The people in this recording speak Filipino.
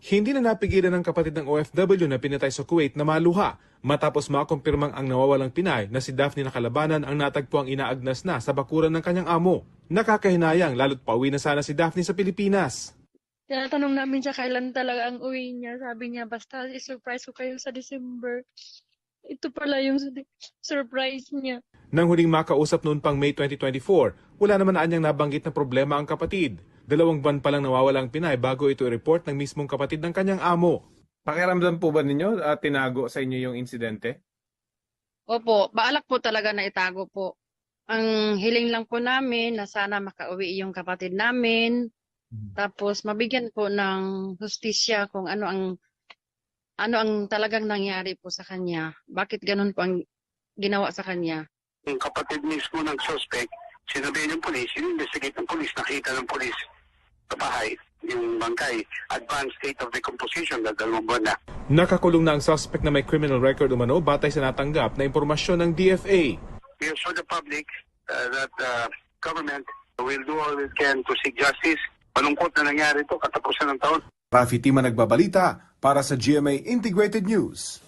Hindi na napigilan ng kapatid ng OFW na pinatay sa Kuwait na maluha matapos makumpirmang ang nawawalang Pinay na si Daphne Nakalabanan ang natagpuang inaagnas na sa bakuran ng kanyang amo. Nakakahinayang lalo't pauwi na sana si Daphne sa Pilipinas. Tinatanong namin siya kailan talaga ang uwi niya. Sabi niya, basta i-surprise ko kayo sa December. Ito pala yung surprise niya. Nang huling makausap noon pang May 2024, wala naman anyang nabanggit na problema ang kapatid. 2 buwan pa lang nawawalang Pinay bago ito i-report ng mismong kapatid ng kanyang amo. Pakiramdam po ba ninyo tinago sa inyo yung insidente? Opo, baalak po talaga na itago po. Ang hiling lang po namin na sana makauwi yung kapatid namin. Tapos mabigyan po ng hustisya kung ano ang talagang nangyari po sa kanya. Bakit ganun po ang ginawa sa kanya? Yung kapatid mismo ng suspect, sinabi ng polis, investigate ng polis, nakita ng polis sa bahay, yung bangkay, advanced state of decomposition, 2 buwan na. Nakakulong na ang suspect na may criminal record umano batay sa natanggap na impormasyon ng DFA. We assure the public that government will do all it can to seek justice. Malungkot na nangyari ito, katapusan ng taon. Rafi Tima nagbabalita para sa GMA Integrated News.